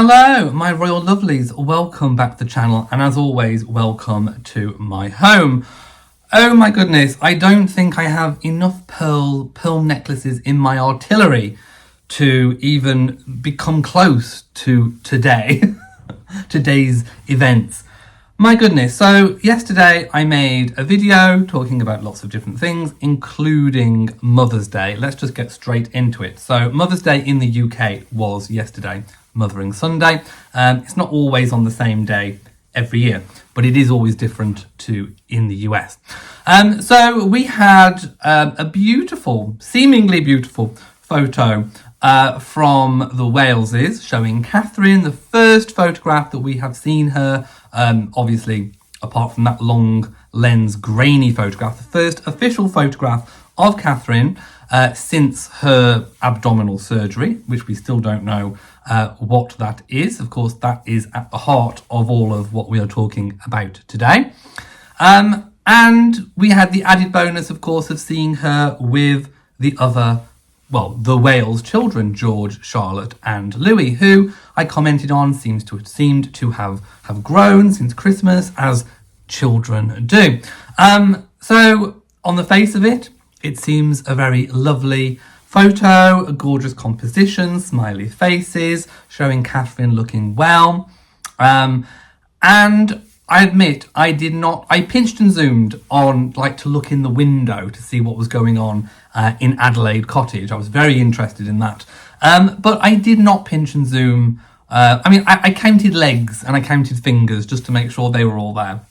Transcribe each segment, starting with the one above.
Hello, my royal lovelies. Welcome back to the channel, and as always, welcome to my home. Oh my goodness, I don't think I have enough pearl necklaces in my artillery to even become close to today's events. My goodness, so yesterday I made a video talking about lots of different things, including Mother's Day. Let's just get straight into it. So Mother's Day in the UK was yesterday, Mothering Sunday. It's not always on the same day every year, but it is always different to in the US. So we had a beautiful, seemingly beautiful photo from the Waleses showing Catherine, the first photograph that we have seen her, obviously apart from that long lens grainy photograph, the first official photograph of Catherine since her abdominal surgery, which we still don't know what that is. Of course, that is at the heart of all of what we are talking about today. And we had the added bonus, of course, of seeing her with the other, well, the Wales children, George, Charlotte and Louis, who I commented on seemed to have grown since Christmas, as children do. So on the face of it, it seems a very lovely photo, a gorgeous composition, smiley faces, showing Catherine looking well. And I admit, I pinched and zoomed on, like, to look in the window to see what was going on in Adelaide Cottage. I was very interested in that. But I did not pinch and zoom. I counted legs and I counted fingers just to make sure they were all there.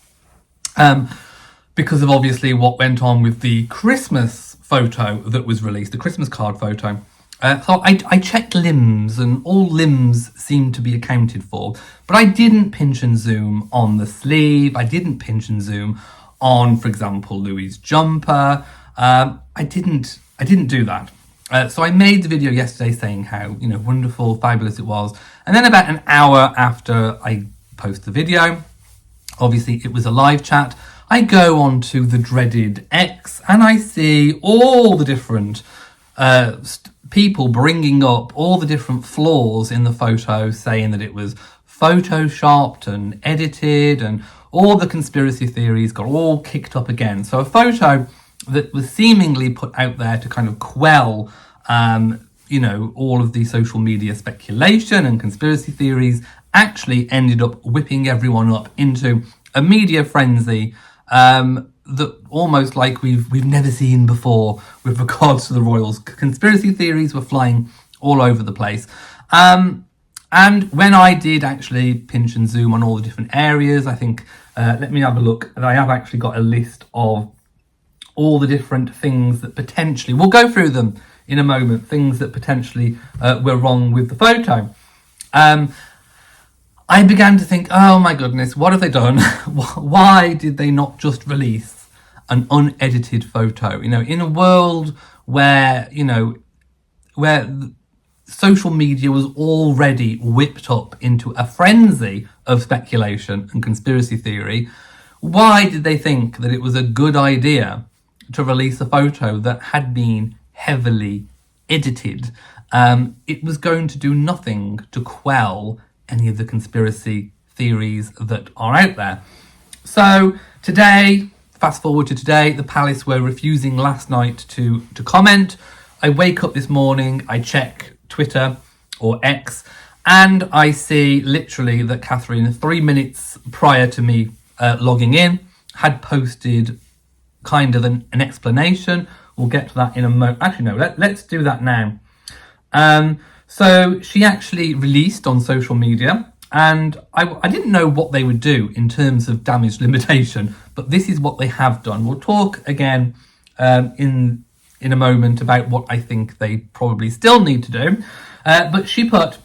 Because of obviously what went on with the Christmas photo that was released, the Christmas card photo. So I checked limbs, and all limbs seemed to be accounted for, but I didn't pinch and zoom on the sleeve. I didn't pinch and zoom on, for example, Louis' jumper. I didn't do that. So I made the video yesterday saying how, wonderful, fabulous it was. And then about an hour after I posted the video, obviously it was a live chat, I go on to the dreaded X and I see all the different people bringing up all the different flaws in the photo, saying that it was photoshopped and edited, and all the conspiracy theories got all kicked up again. So a photo that was seemingly put out there to kind of quell, all of the social media speculation and conspiracy theories actually ended up whipping everyone up into a media frenzy that almost like we've never seen before with regards to the royals. Conspiracy theories were flying all over the place. And when I did actually pinch and zoom on all the different areas, I think, let me have a look. I have actually got a list of all the different things that potentially, we'll go through them in a moment, things that potentially were wrong with the photo. I began to think, oh my goodness, what have they done? Why did they not just release an unedited photo? In a world where, where social media was already whipped up into a frenzy of speculation and conspiracy theory, why did they think that it was a good idea to release a photo that had been heavily edited? It was going to do nothing to quell any of the conspiracy theories that are out there. So today, fast forward to today, the palace were refusing last night to comment. I wake up this morning, I check Twitter or X, and I see literally that Catherine, 3 minutes prior to me logging in, had posted kind of an explanation. We'll get to that in a moment. Actually, no, let's do that now. So she actually released on social media, and I didn't know what they would do in terms of damage limitation, but this is what they have done. We'll talk again in a moment about what I think they probably still need to do. But she put,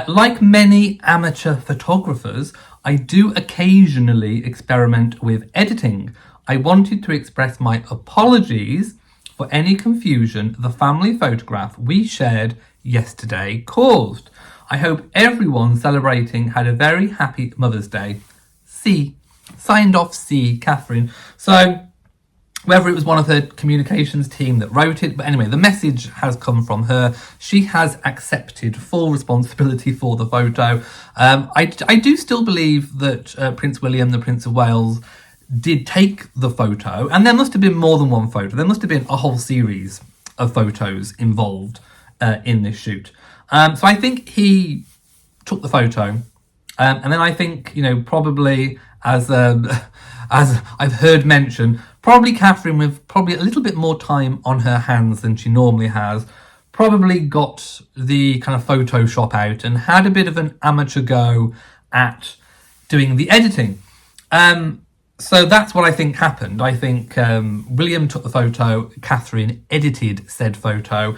like many amateur photographers, I do occasionally experiment with editing. I wanted to express my apologies for any confusion the family photograph we shared yesterday caused. I hope everyone celebrating had a very happy Mother's Day. C. Signed off C. Catherine. So whether it was one of her communications team that wrote it. But anyway, the message has come from her. She has accepted full responsibility for the photo. I do still believe that Prince William, the Prince of Wales, did take the photo, and there must have been more than one photo. There must have been a whole series of photos involved in this shoot. So I think he took the photo, and then I think, you know, probably as I've heard mentioned, probably Catherine, with probably a little bit more time on her hands than she normally has, probably got the kind of Photoshop out and had a bit of an amateur go at doing the editing. So that's what I think happened. I think William took the photo, Catherine edited said photo.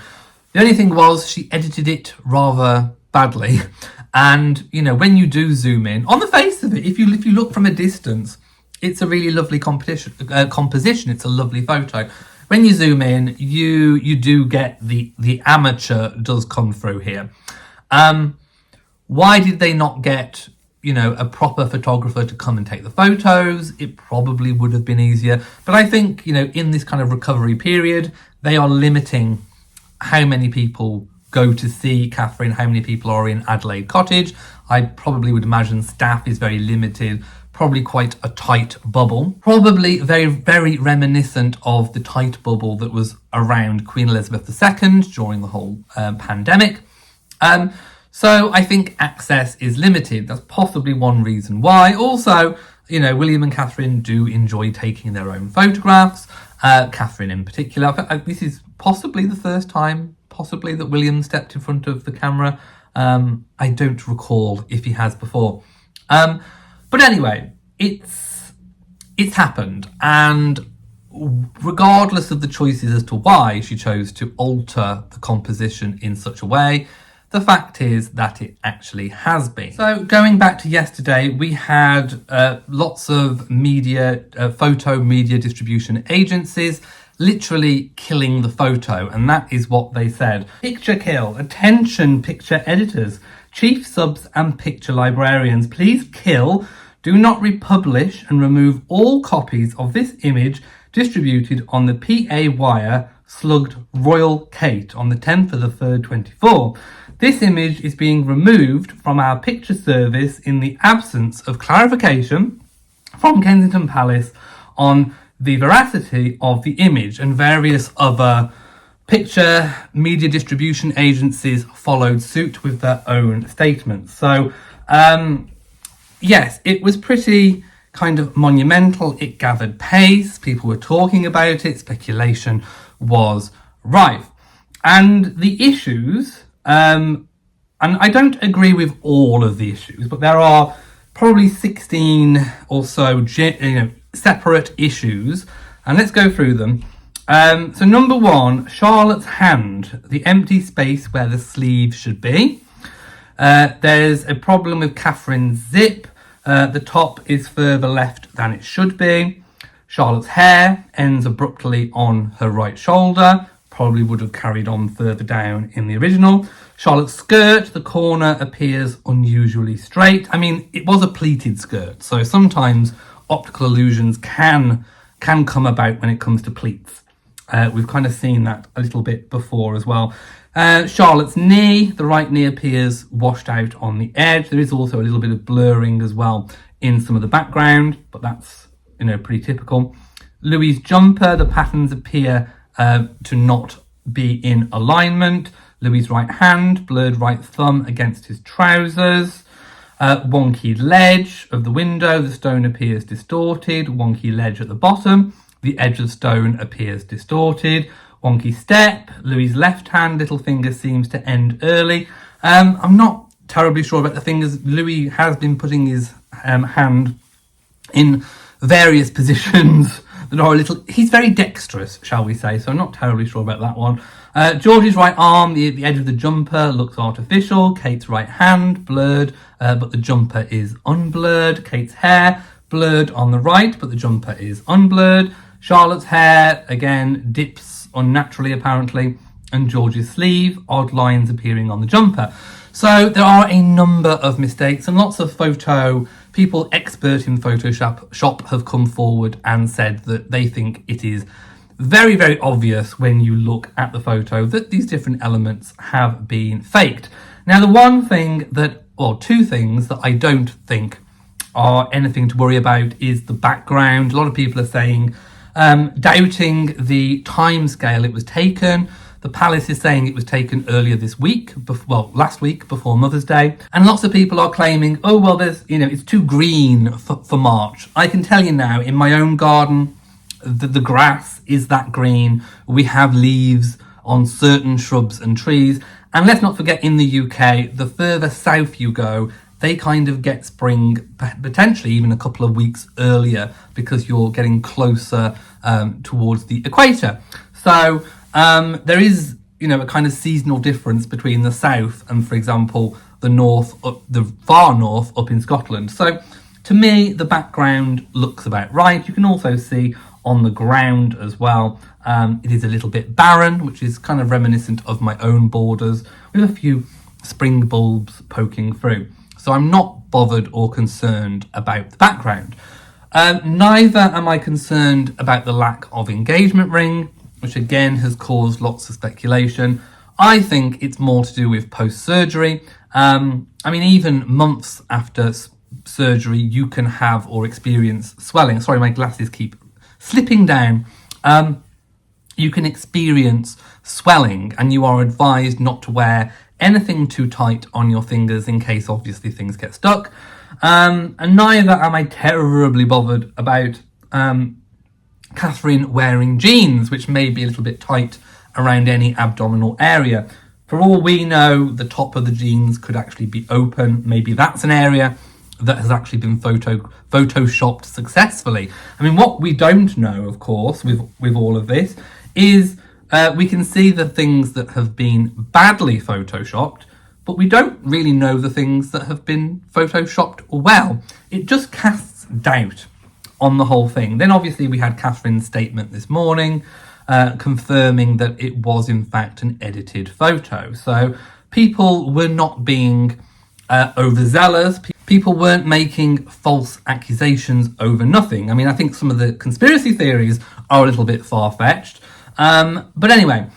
The only thing was she edited it rather badly. And, you know, when you do zoom in, on the face of it, if you look from a distance, it's a really lovely composition. It's a lovely photo. When you zoom in, you do get the amateur does come through here. Why did they not get, you know, a proper photographer to come and take the photos? It probably would have been easier. But I think, you know, in this kind of recovery period, they are limiting how many people go to see Catherine, how many people are in Adelaide Cottage. I probably would imagine staff is very limited, probably quite a tight bubble. Probably very, very reminiscent of the tight bubble that was around Queen Elizabeth II during the whole pandemic. So I think access is limited. That's possibly one reason why. Also, you know, William and Catherine do enjoy taking their own photographs. Catherine in particular. This is possibly the first time, possibly, that William stepped in front of the camera. I don't recall if he has before. But anyway, it's happened. And regardless of the choices as to why she chose to alter the composition in such a way, the fact is that it actually has been. So going back to yesterday, we had lots of media, photo media distribution agencies literally killing the photo. And that is what they said. Picture kill. Attention, picture editors, chief subs and picture librarians. Please kill, do not republish and remove all copies of this image distributed on the PA wire slugged Royal Kate on the 10th of the 3rd, 24. This image is being removed from our picture service in the absence of clarification from Kensington Palace on the veracity of the image, and various other picture media distribution agencies followed suit with their own statements. So, yes, it was pretty kind of monumental. It gathered pace. People were talking about it. Speculation was rife. And the issues, and I don't agree with all of the issues, but there are probably 16 or so separate issues, and let's go through them. So number one, Charlotte's hand, the empty space where the sleeve should be. There's a problem with Catherine's zip. The top is further left than it should be. Charlotte's hair ends abruptly on her right shoulder. Probably would have carried on further down in the original. Charlotte's skirt, the corner appears unusually straight. I mean, it was a pleated skirt, so sometimes optical illusions can come about when it comes to pleats. We've kind of seen that a little bit before as well. Charlotte's knee, the right knee appears washed out on the edge. There is also a little bit of blurring as well in some of the background, but that's, you know, pretty typical. Louis's jumper, the patterns appear to not be in alignment. Louis's right hand, blurred right thumb against his trousers. Wonky ledge of the window, the stone appears distorted. Wonky ledge at the bottom, the edge of stone appears distorted. Wonky step, Louis's left hand, little finger seems to end early. I'm not terribly sure about the fingers. Louis has been putting his hand in various positions that are a little... He's very dexterous, shall we say, so I'm not terribly sure about that one. George's right arm, the edge of the jumper looks artificial. Kate's right hand, blurred, but the jumper is unblurred. Kate's hair, blurred on the right, but the jumper is unblurred. Charlotte's hair, again, dips unnaturally apparently. And George's sleeve, odd lines appearing on the jumper. So there are a number of mistakes, and lots of people expert in Photoshop have come forward and said that they think it is very, very obvious when you look at the photo that these different elements have been faked. Now, the one thing that, or two things that I don't think are anything to worry about is the background. A lot of people are saying, doubting the time scale it was taken. The palace is saying it was taken earlier this week, last week before Mother's Day. And lots of people are claiming, oh, well, it's too green for March. I can tell you now, in my own garden, the grass is that green. We have leaves on certain shrubs and trees. And let's not forget, in the UK, the further south you go, they kind of get spring potentially even a couple of weeks earlier because you're getting closer towards the equator. So there is, a kind of seasonal difference between the south and, for example, the far north up in Scotland. So to me, the background looks about right. You can also see on the ground as well, it is a little bit barren, which is kind of reminiscent of my own borders with a few spring bulbs poking through. So I'm not bothered or concerned about the background. Neither am I concerned about the lack of engagement ring, which again has caused lots of speculation. I think it's more to do with post-surgery. Even months after surgery, you can have or experience swelling. Sorry, my glasses keep slipping down. You can experience swelling, and you are advised not to wear anything too tight on your fingers in case obviously things get stuck. And neither am I terribly bothered about Catherine wearing jeans, which may be a little bit tight around any abdominal area. For all we know, the top of the jeans could actually be open. Maybe that's an area that has actually been photoshopped successfully. What we don't know, of course, with all of this is we can see the things that have been badly photoshopped, but we don't really know the things that have been photoshopped well. It just casts doubt on the whole thing. Then obviously we had Catherine's statement this morning confirming that it was in fact an edited photo. So people were not being overzealous. People weren't making false accusations over nothing. I think some of the conspiracy theories are a little bit far-fetched. But anyway,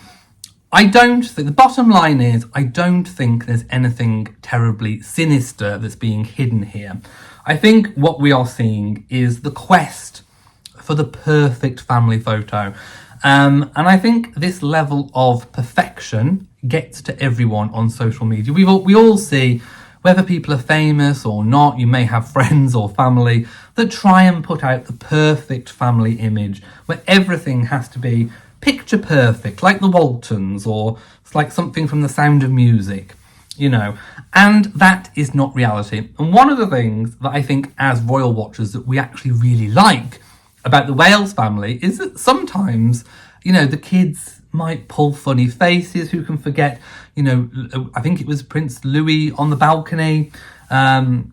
the bottom line is, I don't think there's anything terribly sinister that's being hidden here. I think what we are seeing is the quest for the perfect family photo. And I think this level of perfection gets to everyone on social media. We all see, whether people are famous or not, you may have friends or family that try and put out the perfect family image where everything has to be picture perfect, like the Waltons, or it's like something from The Sound of Music, and that is not reality. And one of the things that I think as royal watchers that we actually really like about the Wales family is that sometimes, the kids might pull funny faces. Who can forget, I think it was Prince Louis on the balcony. There's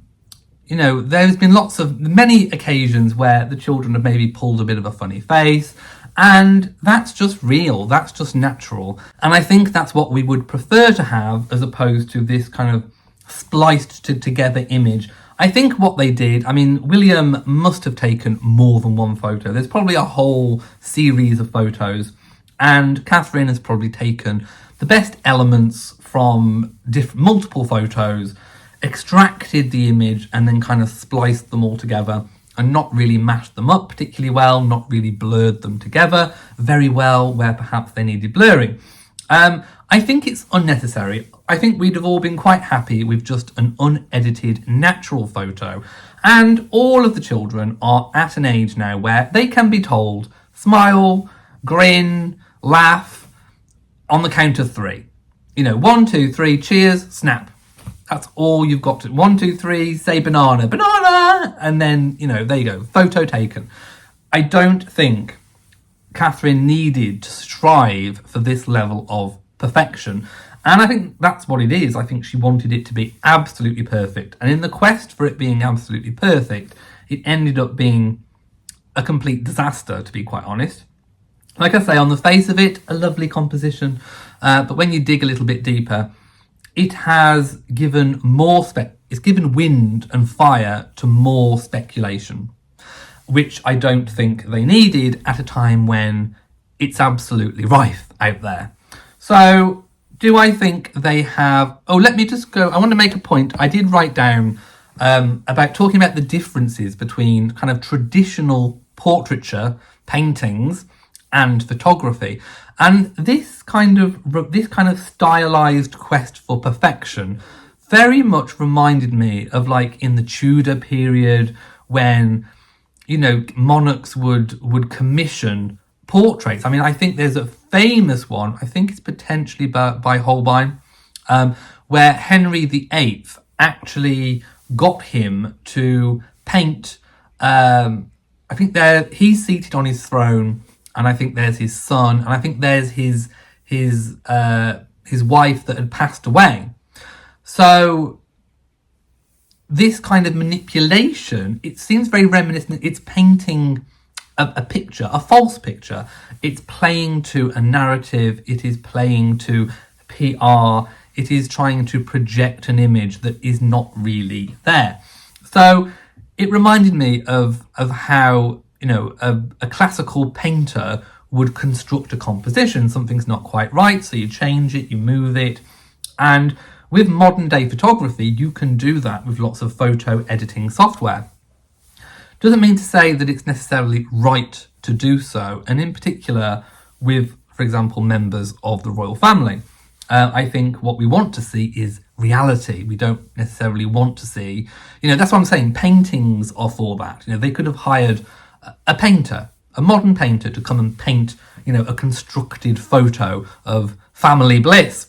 been many occasions where the children have maybe pulled a bit of a funny face. And that's just real, that's just natural. And I think that's what we would prefer to have as opposed to this kind of spliced together image. I think what they did, William must have taken more than one photo. There's probably a whole series of photos. And Catherine has probably taken the best elements from multiple photos, extracted the image, and then kind of spliced them all together and not really mashed them up particularly well, not really blurred them together very well where perhaps they needed blurring. I think it's unnecessary. I think we'd have all been quite happy with just an unedited natural photo. And all of the children are at an age now where they can be told, smile, grin, laugh, on the count of 3. 1, 2, 3, cheers, snap. That's all you've got to. 1, 2, 3, say banana, and then, there you go, photo taken. I don't think Catherine needed to strive for this level of perfection. And I think that's what it is. I think she wanted it to be absolutely perfect. And in the quest for it being absolutely perfect, it ended up being a complete disaster, to be quite honest. Like I say, on the face of it, a lovely composition. But when you dig a little bit deeper, it has given more it's given wind and fire to more speculation, which I don't think they needed at a time when it's absolutely rife out there. So do I think they have... Oh, let me just go. I want to make a point. I did write down about talking about the differences between kind of traditional portraiture paintings and photography. And this kind of stylized quest for perfection very much reminded me of like in the Tudor period when, you know, monarchs would commission portraits. I mean, I think there's a famous one, I think it's potentially by Holbein, where Henry VIII actually got him to paint, I think he's seated on his throne, and I think there's his son, and I think there's his wife that had passed away. So this kind of manipulation, it seems very reminiscent. It's painting a picture, a false picture. It's playing to a narrative. It is playing to PR. It is trying to project an image that is not really there. So it reminded me of how, you know, a classical painter would construct a composition. Something's not quite right, so you change it, you move it. And with modern day photography, you can do that with lots of photo editing software. Doesn't mean to say that it's necessarily right to do so, and in particular with, for example, members of the royal family. I think what we want to see is reality. We don't necessarily want to see, you know, that's what I'm saying, paintings are for that. You know, they could have hired a painter, a modern painter, to come and paint, you know, a constructed photo of family bliss.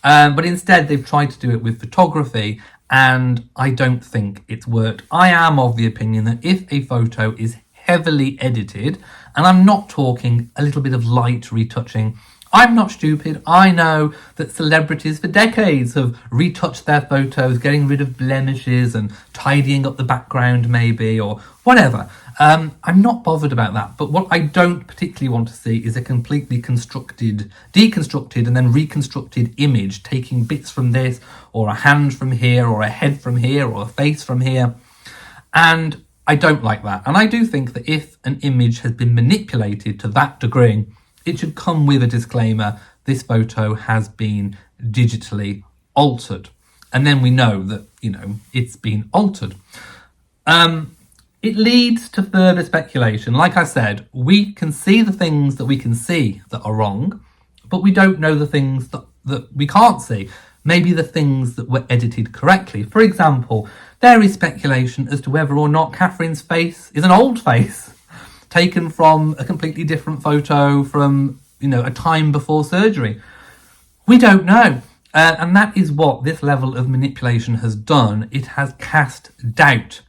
But instead they've tried to do it with photography, and I don't think it's worked. I am of the opinion that if a photo is heavily edited, and I'm not talking a little bit of light retouching, I'm not stupid. I know that celebrities for decades have retouched their photos, getting rid of blemishes and tidying up the background maybe, or whatever. I'm not bothered about that. But what I don't particularly want to see is a completely deconstructed and then reconstructed image, taking bits from this, or a hand from here, or a head from here, or a face from here. And I don't like that. And I do think that if an image has been manipulated to that degree, it should come with a disclaimer: this photo has been digitally altered. And then we know that, you know, it's been altered. It leads to further speculation. Like I said, we can see the things that we can see that are wrong, but we don't know the things that we can't see. Maybe the things that were edited correctly. For example, there is speculation as to whether or not Catherine's face is an old face, taken from a completely different photo from, you know, a time before surgery. We don't know. And that is what this level of manipulation has done. It has cast doubt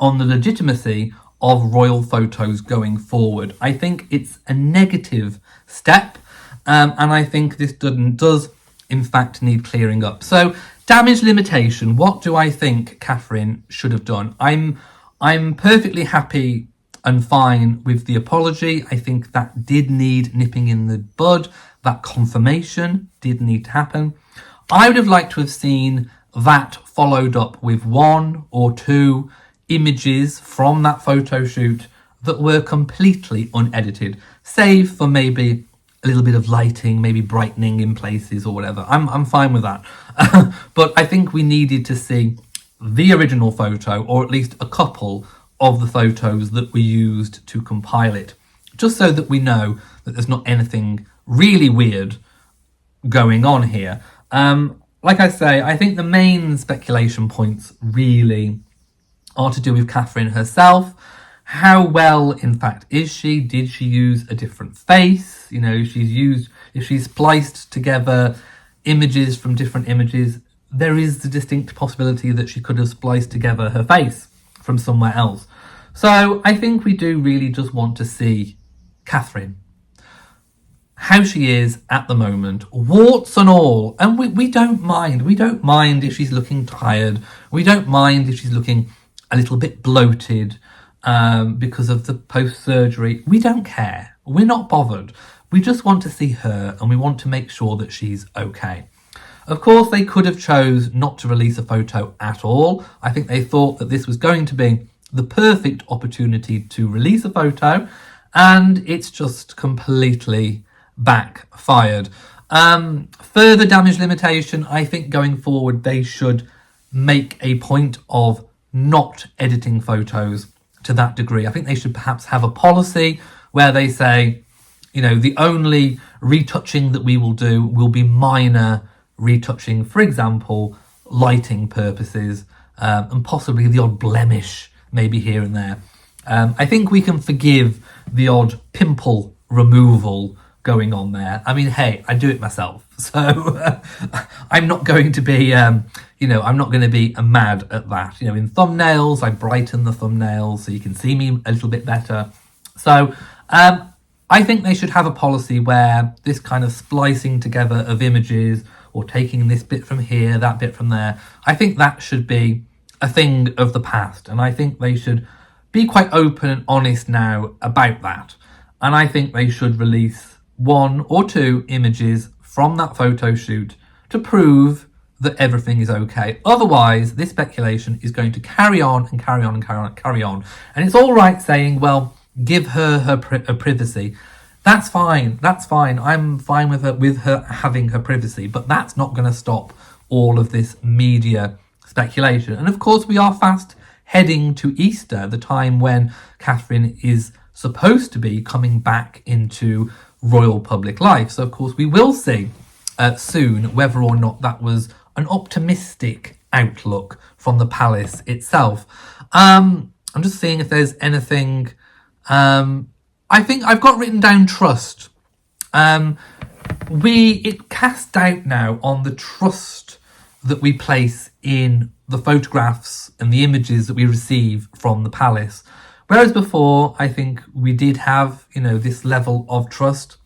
on the legitimacy of royal photos going forward. I think it's a negative step, and I think this does in fact need clearing up. So, damage limitation. What do I think Catherine should have done? I'm perfectly happy and fine with the apology. I think that did need nipping in the bud. That confirmation did need to happen. I would have liked to have seen that followed up with one or two images from that photo shoot that were completely unedited, save for maybe a little bit of lighting, maybe brightening in places or whatever. I'm fine with that. But I think we needed to see the original photo, or at least a couple of the photos that were used to compile it, just so that we know that there's not anything really weird going on here. Like I say, I think the main speculation points really are to do with Catherine herself. How well, in fact, is she? Did she use a different face? You know, if she's spliced together images from different images, there is the distinct possibility that she could have spliced together her face from somewhere else. So I think we do really just want to see Catherine, how she is at the moment, warts and all. And we don't mind. We don't mind if she's looking tired. We don't mind if she's looking a little bit bloated because of the post-surgery. We don't care. We're not bothered. We just want to see her, and we want to make sure that she's okay. Of course, they could have chose not to release a photo at all. I think they thought that this was going to be the perfect opportunity to release a photo, and it's just completely backfired. Further damage limitation, I think going forward they should make a point of not editing photos to that degree. I think they should perhaps have a policy where they say, you know, the only retouching that we will do will be minor retouching, for example, lighting purposes, and possibly the odd blemish maybe here and there. I think we can forgive the odd pimple removal going on there. I mean, hey, I do it myself, so I'm not going to be, I'm not going to be mad at that. You know, in thumbnails, I brighten the thumbnails so you can see me a little bit better. So I think they should have a policy where this kind of splicing together of images or taking this bit from here, that bit from there, I think that should be a thing of the past. And I think they should be quite open and honest now about that. And I think they should release 1 or 2 images from that photo shoot to prove that everything is okay. Otherwise, this speculation is going to carry on and carry on and carry on and carry on. And it's all right saying, well, give her privacy. That's fine. That's fine. I'm fine with her having her privacy, but that's not going to stop all of this media speculation. And of course, we are fast heading to Easter, the time when Catherine is supposed to be coming back into royal public life. So of course, we will see soon whether or not that was an optimistic outlook from the palace itself. I'm just seeing if there's anything. I think I've got written down trust. It casts doubt now on the trust that we place in the photographs and the images that we receive from the palace. Whereas before, I think we did have, this level of trust.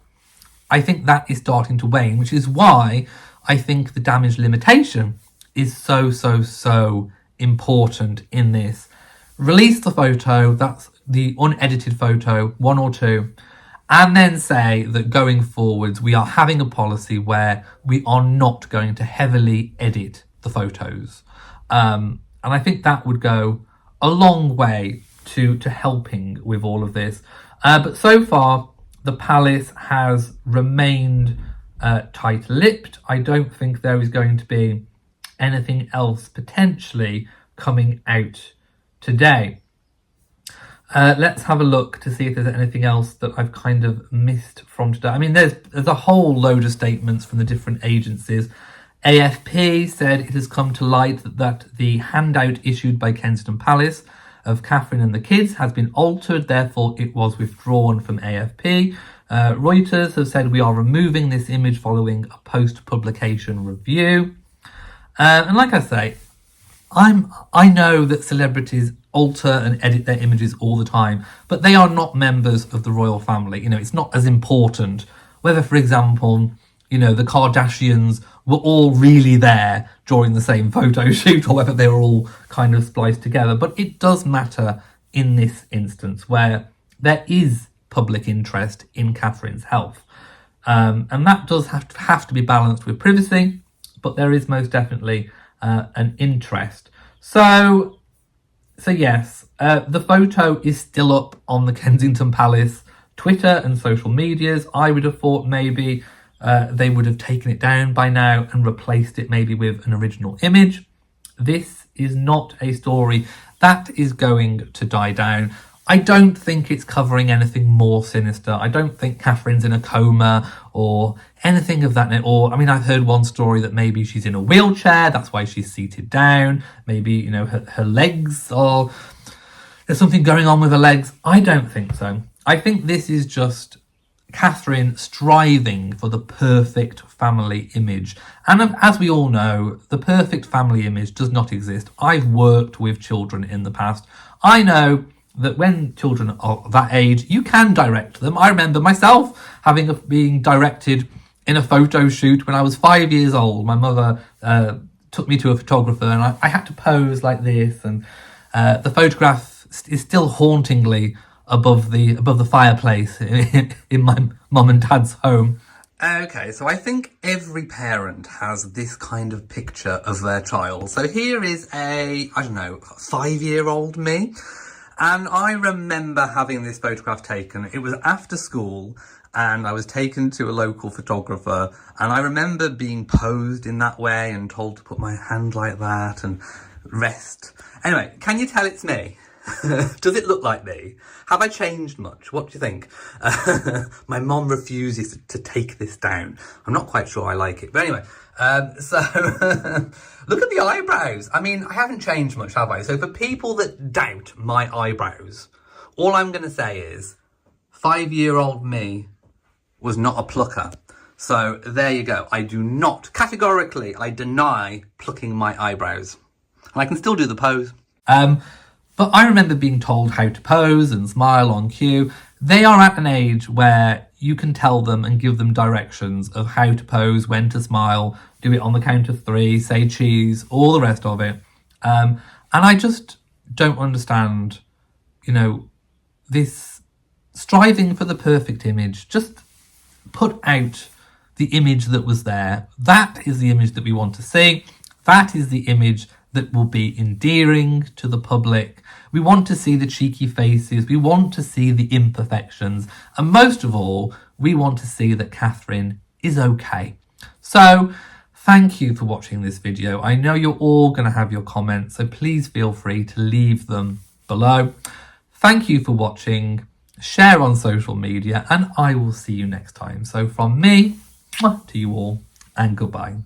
I think that is starting to wane, which is why I think the damage limitation is so important in this. Release the photo, that's the unedited photo, 1 or 2, and then say that going forwards we are having a policy where we are not going to heavily edit the photos. And I think that would go a long way to helping with all of this. But so far, the palace has remained tight-lipped. I don't think there is going to be anything else potentially coming out today. Let's have a look to see if there's anything else that I've kind of missed from today. I mean, there's a whole load of statements from the different agencies. AFP said it has come to light that the handout issued by Kensington Palace of Catherine and the kids has been altered, therefore it was withdrawn from AFP. Reuters have said we are removing this image following a post-publication review. And like I say, I know that celebrities alter and edit their images all the time, but they are not members of the royal family. It's not as important whether, for example, the Kardashians were all really there during the same photo shoot or whether they were all kind of spliced together. But it does matter in this instance where there is public interest in Catherine's health. And that does have to be balanced with privacy, but there is most definitely an interest. So yes, the photo is still up on the Kensington Palace Twitter and social medias. I would have thought maybe they would have taken it down by now and replaced it maybe with an original image. This is not a story that is going to die down. I don't think it's covering anything more sinister. I don't think Catherine's in a coma or anything of that. Or, I've heard one story that maybe she's in a wheelchair, that's why she's seated down. Maybe, her legs, or there's something going on with her legs. I don't think so. I think this is just Catherine striving for the perfect family image. And as we all know, the perfect family image does not exist. I've worked with children in the past. I know that when children are that age, you can direct them. I remember myself being directed in a photo shoot when I was 5 years old. My mother took me to a photographer and I had to pose like this, and the photograph is still hauntingly above the fireplace in my mum and dad's home. Okay, so I think every parent has this kind of picture of their child. So here is a, I don't know, 5-year-old me. And I remember having this photograph taken. It was after school and I was taken to a local photographer. And I remember being posed in that way and told to put my hand like that and rest. Anyway, can you tell it's me? Does it look like me? Have I changed much? What do you think? My mom refuses to take this down. I'm not quite sure I like it. But anyway, so look at the eyebrows. I mean, I haven't changed much, have I? So for people that doubt my eyebrows, all I'm going to say is 5-year-old me was not a plucker. So there you go. I do not, categorically, I deny plucking my eyebrows. And I can still do the pose. But I remember being told how to pose and smile on cue. They are at an age where you can tell them and give them directions of how to pose, when to smile, do it on the count of 3, say cheese, all the rest of it. And I just don't understand, this striving for the perfect image. Just put out the image that was there. That is the image that we want to see. That is the image that will be endearing to the public. We want to see the cheeky faces. We want to see the imperfections. And most of all, we want to see that Catherine is okay. So thank you for watching this video. I know you're all going to have your comments, so please feel free to leave them below. Thank you for watching. Share on social media and I will see you next time. So from me to you all, and goodbye.